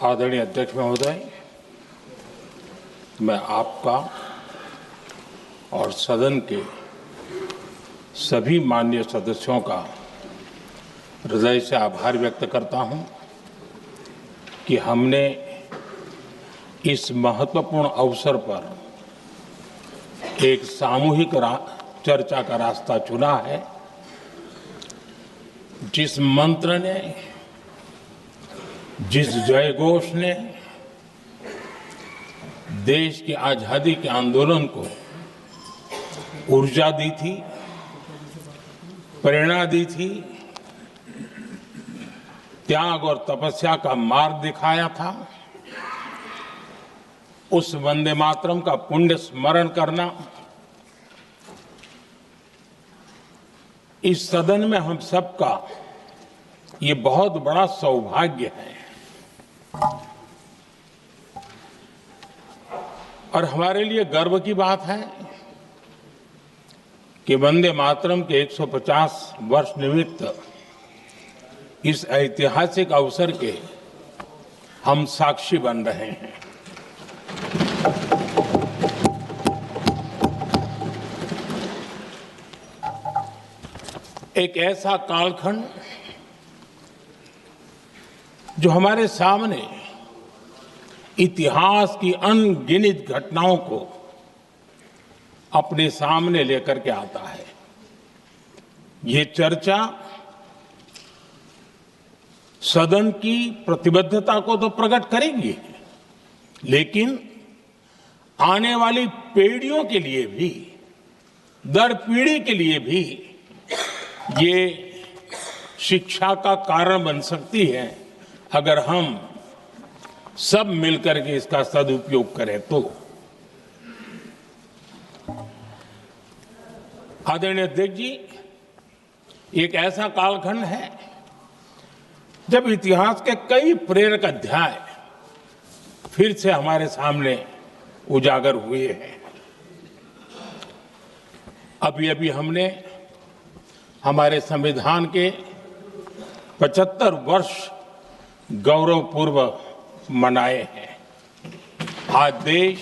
आदरणीय अध्यक्ष महोदय, मैं आपका और सदन के सभी माननीय सदस्यों का हृदय से आभार व्यक्त करता हूं कि हमने इस महत्वपूर्ण अवसर पर एक सामूहिक चर्चा का रास्ता चुना है, जिस मंत्र ने, जिस जयघोष ने देश की आजादी के आंदोलन को ऊर्जा दी थी, प्रेरणा दी थी, त्याग और तपस्या का मार्ग दिखाया था, उस वंदे मातरम का पुण्य स्मरण करना इस सदन में हम सबका ये बहुत बड़ा सौभाग्य है। और हमारे लिए गर्व की बात है कि वंदे मातरम के 150 वर्ष निमित्त इस ऐतिहासिक अवसर के हम साक्षी बन रहे हैं। एक ऐसा कालखंड जो हमारे सामने इतिहास की अनगिनत घटनाओं को अपने सामने लेकर के आता है। ये चर्चा सदन की प्रतिबद्धता को तो प्रकट करेगी, लेकिन आने वाली पीढ़ियों के लिए भी, दर पीढ़ी के लिए भी ये शिक्षा का कारण बन सकती है, अगर हम सब मिलकर के इसका सदुपयोग करें तो। आदरणीय अध्यक्ष जी, एक ऐसा कालखंड है जब इतिहास के कई प्रेरक अध्याय फिर से हमारे सामने उजागर हुए हैं। अभी अभी हमने हमारे संविधान के 75 वर्ष गौरवपूर्व मनाए हैं। आज देश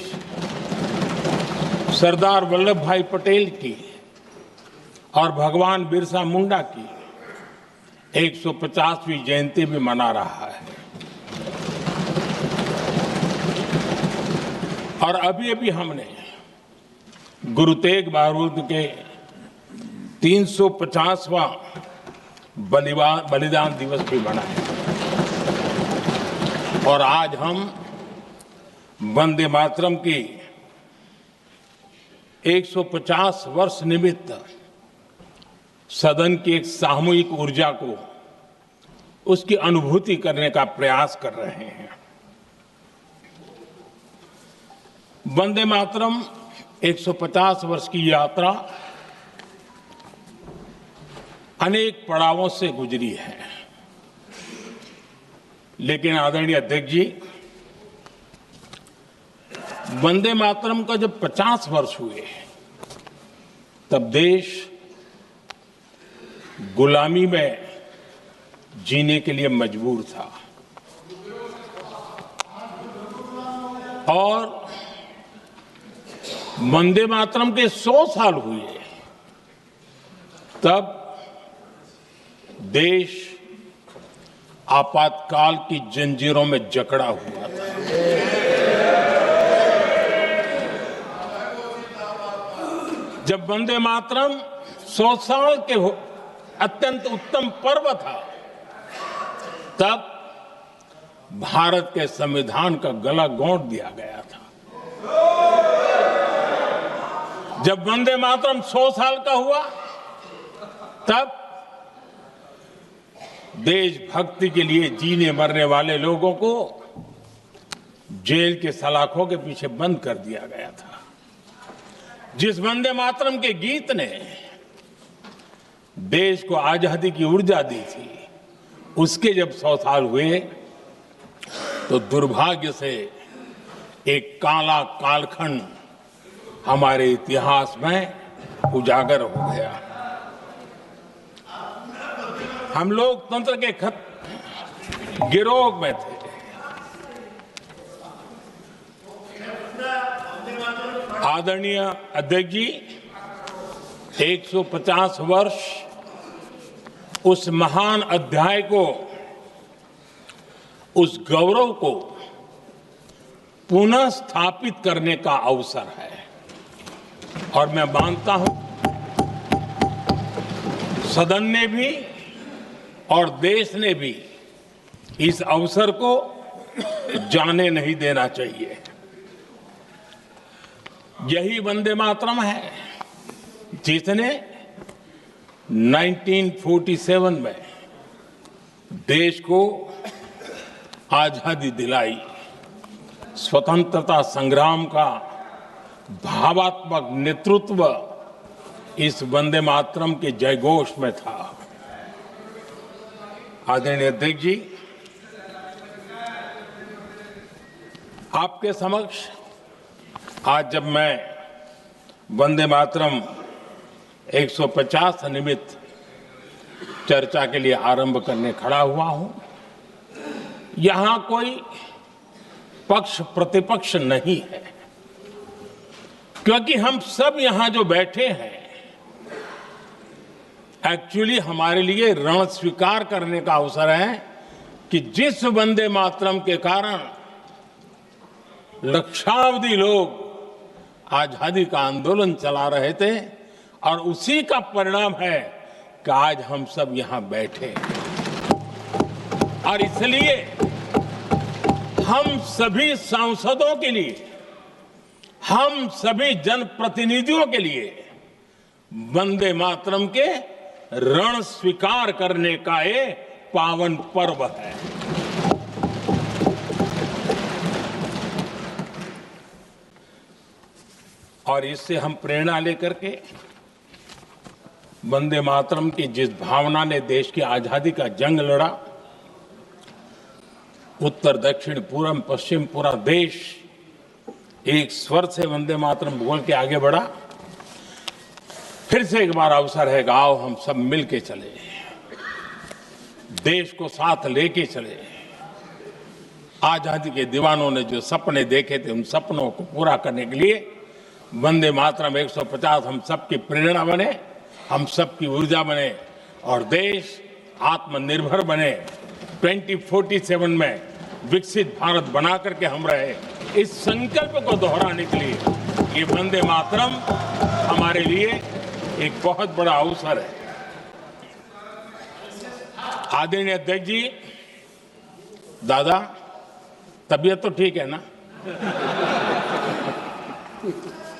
सरदार वल्लभ भाई पटेल की और भगवान बिरसा मुंडा की 150वीं जयंती भी मना रहा है। और अभी अभी हमने गुरु तेग बहादुर के 350वां बलिदान दिवस भी मनाया। और आज हम वंदे मातरम की 150 वर्ष निमित्त सदन की एक सामूहिक ऊर्जा को, उसकी अनुभूति करने का प्रयास कर रहे हैं। वंदे मातरम 150 वर्ष की यात्रा अनेक पड़ावों से गुजरी है, लेकिन आदरणीय अध्यक्ष जी, वंदे मातरम का जब 50 वर्ष हुए तब देश गुलामी में जीने के लिए मजबूर था। और वंदे मातरम के 100 साल हुए तब देश आपातकाल की जंजीरों में जकड़ा हुआ था। जब वंदे मातरम 100 साल के अत्यंत उत्तम पर्व था, तब भारत के संविधान का गला घोंट दिया गया था। जब वंदे मातरम 100 साल का हुआ, तब देशभक्ति के लिए जीने मरने वाले लोगों को जेल के सलाखों के पीछे बंद कर दिया गया था। जिस वंदे मातरम के गीत ने देश को आजादी की ऊर्जा दी थी, उसके जब 100 साल हुए तो दुर्भाग्य से एक काला कालखंड हमारे इतिहास में उजागर हो गया। हम लोकतंत्र के गिरोह में थे, आदरणीय अध्यक्ष जी, 150 वर्ष उस महान अध्याय को, उस गौरव को पुनः स्थापित करने का अवसर है और मैं मानता हूं सदन ने भी और देश ने भी इस अवसर को जाने नहीं देना चाहिए। यही वंदे मातरम है जिसने 1947 में देश को आजादी दिलाई। स्वतंत्रता संग्राम का भावात्मक नेतृत्व इस वंदे मातरम के जयघोष में था। आदरणीय अध्यक्ष जी, आपके समक्ष आज जब मैं वंदे मातरम 150 निमित्त चर्चा के लिए आरंभ करने खड़ा हुआ हूं, यहां कोई पक्ष प्रतिपक्ष नहीं है, क्योंकि हम सब यहां जो बैठे हैं एक्चुअली हमारे लिए रण स्वीकार करने का अवसर है कि जिस वंदे मातरम के कारण लक्षावधि लोग आजादी का आंदोलन चला रहे थे और उसी का परिणाम है कि आज हम सब यहां बैठे हैं। और इसलिए हम सभी सांसदों के लिए, हम सभी जनप्रतिनिधियों के लिए वंदे मातरम के रण स्वीकार करने का ये पावन पर्व है। और इससे हम प्रेरणा लेकर के वंदे मातरम की जिस भावना ने देश की आजादी का जंग लड़ा, उत्तर दक्षिण पूर्व पश्चिम पूरा देश एक स्वर से वंदे मातरम बोल के आगे बढ़ा। फिर से एक बार अवसर है कि आओ हम सब मिल के चले, देश को साथ लेके चले। आजादी के दीवानों ने जो सपने देखे थे उन सपनों को पूरा करने के लिए वंदे मातरम 150 हम सबकी प्रेरणा बने, हम सबकी ऊर्जा बने और देश आत्मनिर्भर बने। 2047 में विकसित भारत बना करके हम रहे, इस संकल्प को दोहराने के लिए ये वंदे मातरम हमारे लिए एक बहुत बड़ा अवसर है। आदरणीय अध्यक्ष जी, दादा तबीयत तो ठीक है ना?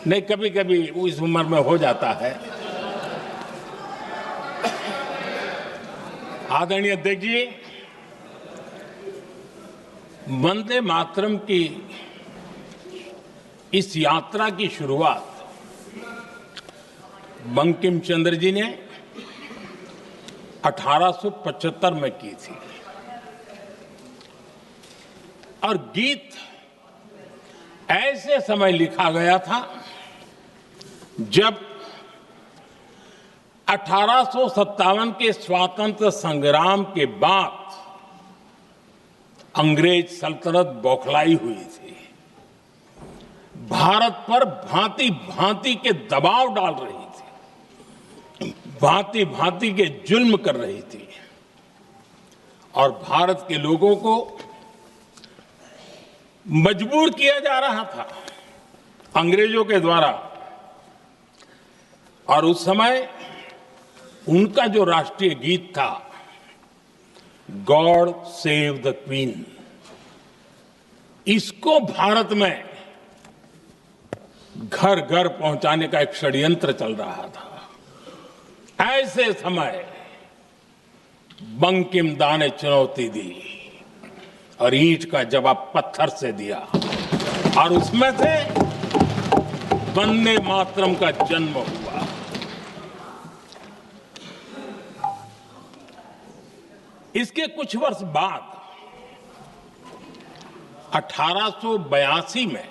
नहीं, कभी कभी इस उम्र में हो जाता है। आदरणीय अध्यक्ष जी, वंदे मातरम की इस यात्रा की शुरुआत बंकिम चंद्र जी ने 1875 में की थी और गीत ऐसे समय लिखा गया था जब 1857 के स्वातंत्र संग्राम के बाद अंग्रेज सल्तनत बौखलाई हुई थी, भारत पर भांति भांति के दबाव डाल रही थी, भांति भांति के जुल्म कर रही थी और भारत के लोगों को मजबूर किया जा रहा था अंग्रेजों के द्वारा। और उस समय उनका जो राष्ट्रीय गीत था, गॉड सेव द क्वीन, इसको भारत में घर घर पहुंचाने का एक षड्यंत्र चल रहा था। ऐसे समय बंकिम दा ने चुनौती दी और ईंट का जवाब पत्थर से दिया और उसमें से वंदे मातरम का जन्म हुआ। इसके कुछ वर्ष बाद 1882 में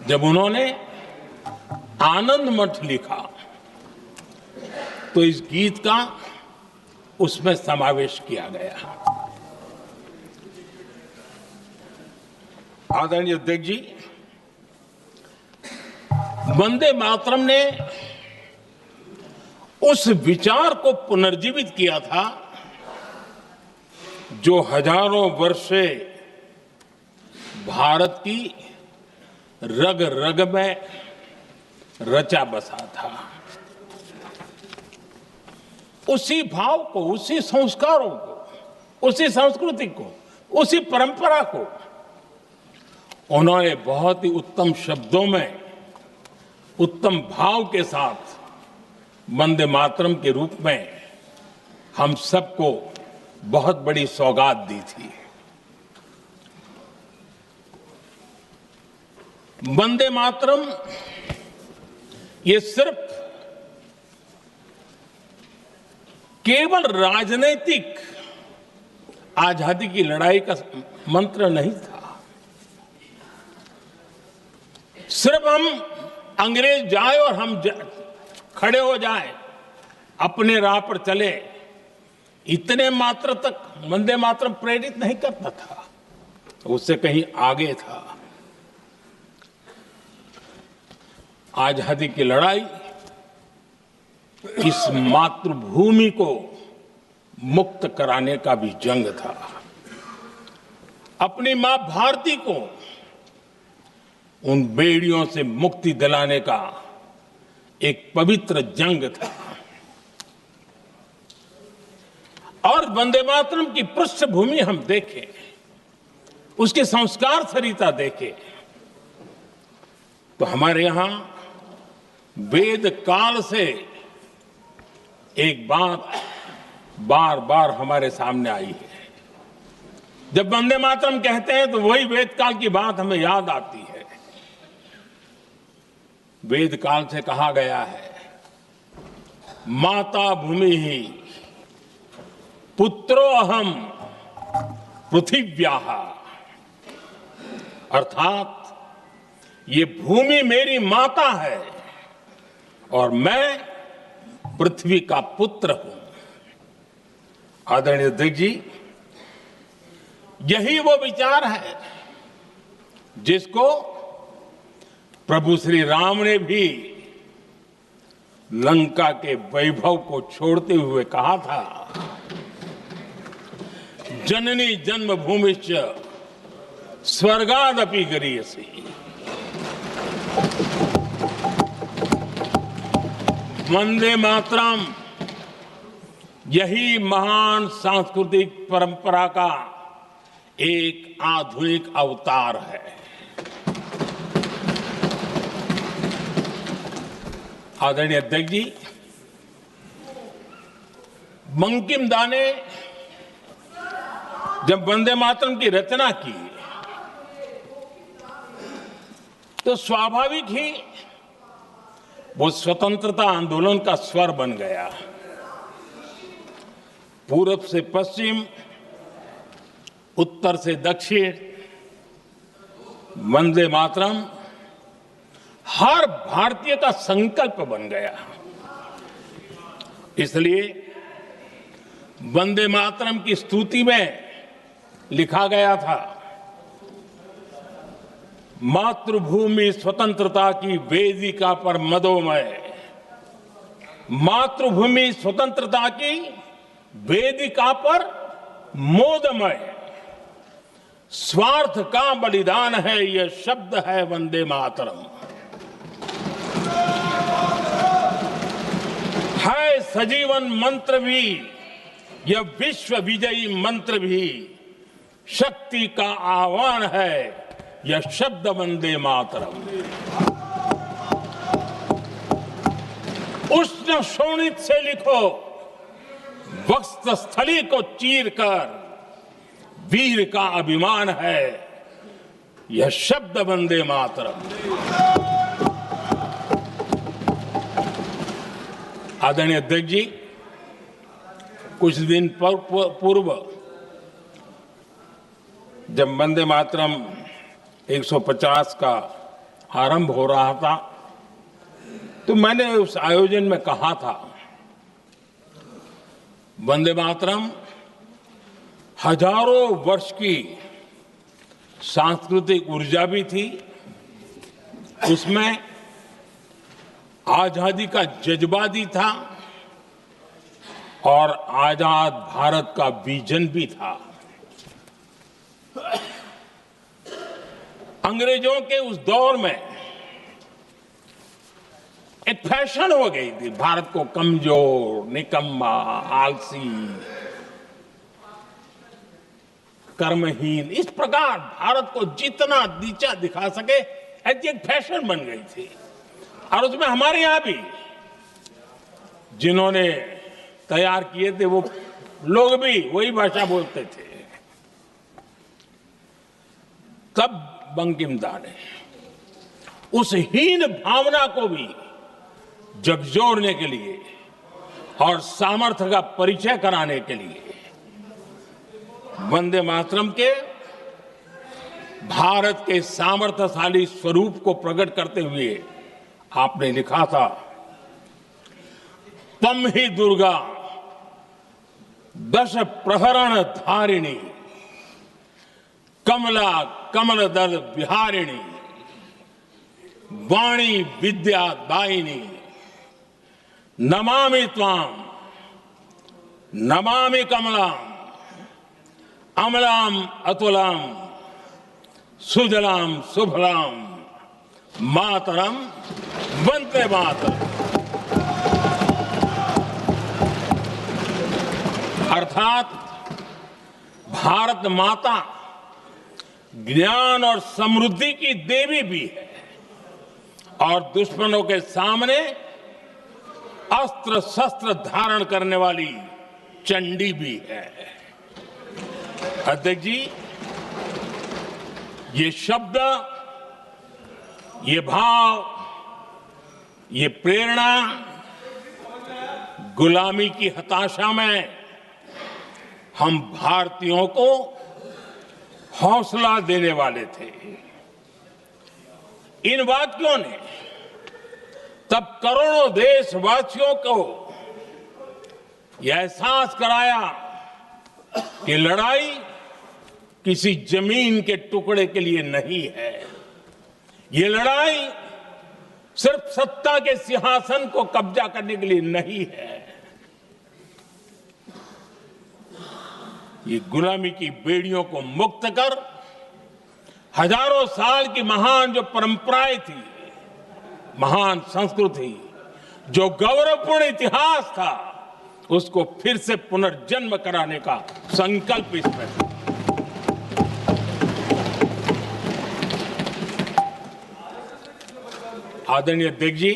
जब उन्होंने आनंद मठ लिखा तो इस गीत का उसमें समावेश किया गया। आदरणीय अध्यक्ष जी, वंदे मातरम ने उस विचार को पुनर्जीवित किया था जो हजारों वर्ष से भारत की रग रग में रचा बसा था। उसी भाव को, उसी संस्कारों को, उसी संस्कृति को, उसी परंपरा को उन्होंने बहुत ही उत्तम शब्दों में, उत्तम भाव के साथ वंदे मातरम के रूप में हम सबको बहुत बड़ी सौगात दी थी। वंदे मातरम ये सिर्फ केवल राजनीतिक आजादी की लड़ाई का मंत्र नहीं था। सिर्फ हम अंग्रेज जाए और हम खड़े हो जाए, अपने राह पर चले, इतने मात्र तक वंदे मातरम प्रेरित नहीं करता था, उससे कहीं आगे था। आजादी की लड़ाई इस मातृभूमि को मुक्त कराने का भी जंग था। अपनी मां भारती को उन बेड़ियों से मुक्ति दिलाने का एक पवित्र जंग था। और वंदे मातरम की पृष्ठभूमि हम देखें, उसके संस्कार सरिता देखें, तो हमारे यहां वेद काल से एक बात बार बार हमारे सामने आई है। जब वंदे मातरम कहते हैं तो वही वेद काल की बात हमें याद आती है। वेद काल से कहा गया है, माता भूमि ही पुत्रो अहम पृथिव्याः, अर्थात ये भूमि मेरी माता है और मैं पृथ्वी का पुत्र हूं। आदरणीय अध्यक्ष जी, यही वो विचार है जिसको प्रभु श्री राम ने भी लंका के वैभव को छोड़ते हुए कहा था, जननी जन्मभूमिश्च स्वर्गादपि गरीयसी। वंदे मातरम यही महान सांस्कृतिक परंपरा का एक आधुनिक अवतार है। आदरणीय अध्यक्ष जी, बंकिम दा ने जब वंदे मातरम की रचना की तो स्वाभाविक ही वो स्वतंत्रता आंदोलन का स्वर बन गया। पूरब से पश्चिम, उत्तर से दक्षिण, वंदे मातरम हर भारतीय का संकल्प बन गया। इसलिए वंदे मातरम की स्तुति में लिखा गया था, मातृभूमि स्वतंत्रता की वेदिका पर मदोमय, मातृभूमि स्वतंत्रता की वेदिका पर मोदमय, स्वार्थ का बलिदान है यह शब्द है वंदे मातरम। है सजीवन मंत्र भी यह विश्व विजयी मंत्र भी, शक्ति का आह्वान है यह शब्द वंदे मातरम। उष्ण शोणित से लिखो, वक्ष स्थली को चीर कर, वीर का अभिमान है यह शब्द वंदे मातरम। आदरणीय अध्यक्ष जी, कुछ दिन पूर्व जब वंदे मातरम 150 का आरंभ हो रहा था तो मैंने उस आयोजन में कहा था, वंदे मातरम हजारों वर्ष की सांस्कृतिक ऊर्जा भी थी, उसमें आजादी का जज्बा भी था और आजाद भारत का विजन भी था। अंग्रेजों के उस दौर में एक फैशन हो गई थी भारत को कमजोर, निकम्मा, आलसी, कर्महीन, इस प्रकार भारत को जितना नीचा दिखा सके ऐसी एक फैशन बन गई थी। और उसमें हमारे यहां भी जिन्होंने तैयार किए थे वो लोग भी वही भाषा बोलते थे। तब बंकिम दा ने उस हीन भावना को भी झकझोरने के लिए और सामर्थ्य का परिचय कराने के लिए वंदे मातरम के भारत के सामर्थ्यशाली स्वरूप को प्रकट करते हुए आपने लिखा था, तम ही दुर्गा दश प्रहरण धारिणी, कमला कमल दल विहारिणी, वाणी विद्या दायिनी, नमामि त्वाम नमामि कमलाम, अमलाम अतुलाम, सुजलाम सुफलाम, मातरम वंदे मातरम। अर्थात भारत माता ज्ञान और समृद्धि की देवी भी है और दुश्मनों के सामने अस्त्र शस्त्र धारण करने वाली चंडी भी है। अध्यक्ष जी, ये शब्द, ये भाव, ये प्रेरणा गुलामी की हताशा में हम भारतीयों को हौसला देने वाले थे। इन वाक्यों ने तब करोड़ों देशवासियों को यह एहसास कराया कि लड़ाई किसी जमीन के टुकड़े के लिए नहीं है। ये लड़ाई सिर्फ सत्ता के सिंहासन को कब्जा करने के लिए नहीं है। ये गुलामी की बेड़ियों को मुक्त कर हजारों साल की महान जो परंपराएं थी, महान संस्कृति, जो गौरवपूर्ण इतिहास था, उसको फिर से पुनर्जन्म कराने का संकल्प इसमें था। आदरणीय अध्यक्ष जी,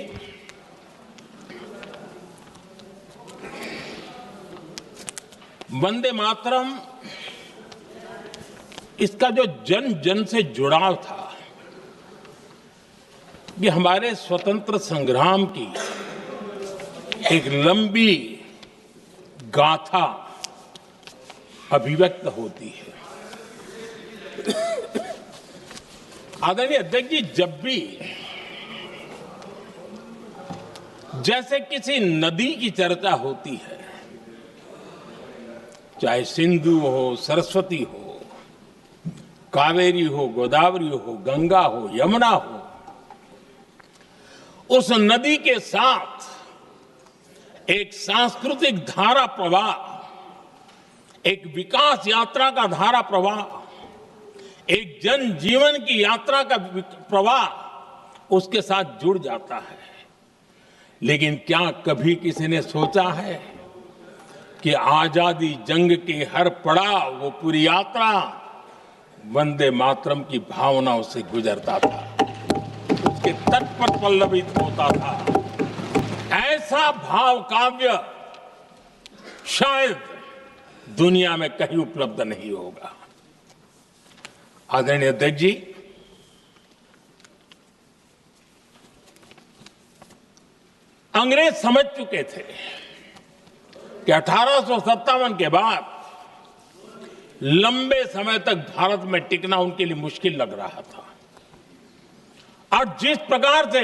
वंदे मातरम, इसका जो जन जन से जुड़ाव था, ये हमारे स्वतंत्र संग्राम की एक लंबी गाथा अभिव्यक्त होती है। आदरणीय अध्यक्ष जी, जब भी जैसे किसी नदी की चर्चा होती है, चाहे सिंधु हो, सरस्वती हो, कावेरी हो, गोदावरी हो, गंगा हो, यमुना हो, उस नदी के साथ एक सांस्कृतिक धारा प्रवाह, एक विकास यात्रा का धारा प्रवाह, एक जन जीवन की यात्रा का प्रवाह उसके साथ जुड़ जाता है। लेकिन क्या कभी किसी ने सोचा है कि आजादी जंग के हर पड़ाव, वो पूरी यात्रा वंदे मातरम की भावनाओं से गुजरता था, उसके तट पर पल्लवित होता था। ऐसा भाव काव्य शायद दुनिया में कहीं उपलब्ध नहीं होगा। आदरणीय अध्यक्ष जी, अंग्रेज समझ चुके थे कि 1857 के बाद लंबे समय तक भारत में टिकना उनके लिए मुश्किल लग रहा था। और जिस प्रकार से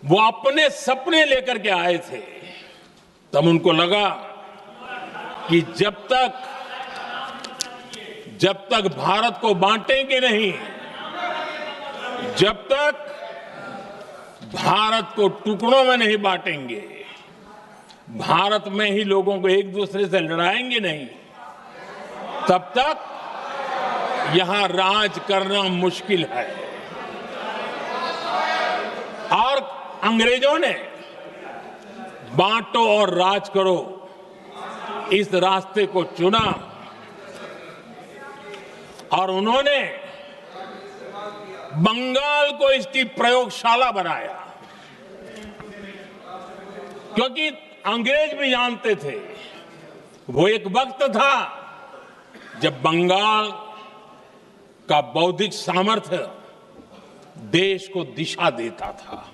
वो अपने सपने लेकर के आए थे, तब उनको लगा कि जब तक भारत को बांटेंगे नहीं, जब तक भारत को टुकड़ों में नहीं बांटेंगे, भारत में ही लोगों को एक दूसरे से लड़ाएंगे नहीं, तब तक यहां राज करना मुश्किल है। और अंग्रेजों ने बांटो और राज करो इस रास्ते को चुना और उन्होंने बंगाल को इसकी प्रयोगशाला बनाया, क्योंकि अंग्रेज भी जानते थे वो एक वक्त था जब बंगाल का बौद्धिक सामर्थ्य देश को दिशा देता था,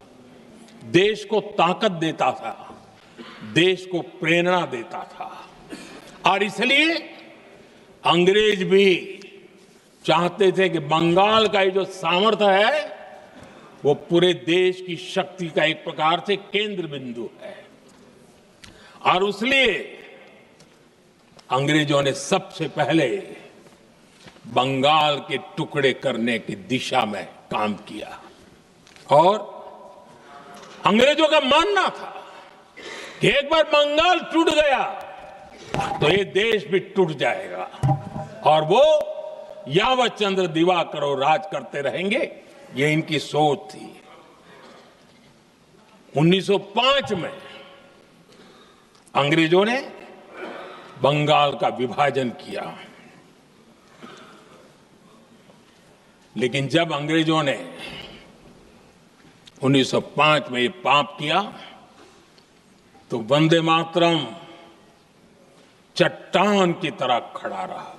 देश को ताकत देता था, देश को प्रेरणा देता था। और इसलिए अंग्रेज भी चाहते थे कि बंगाल का ये जो सामर्थ्य है वो पूरे देश की शक्ति का एक प्रकार से केंद्र बिंदु है। और इसलिए अंग्रेजों ने सबसे पहले बंगाल के टुकड़े करने की दिशा में काम किया और अंग्रेजों का मानना था कि एक बार बंगाल टूट गया तो ये देश भी टूट जाएगा और वो यावत चंद्र दिवाकर राज करते रहेंगे, ये इनकी सोच थी। 1905 में अंग्रेजों ने बंगाल का विभाजन किया, लेकिन जब अंग्रेजों ने 1905 में ये पाप किया तो वंदे मातरम चट्टान की तरह खड़ा रहा।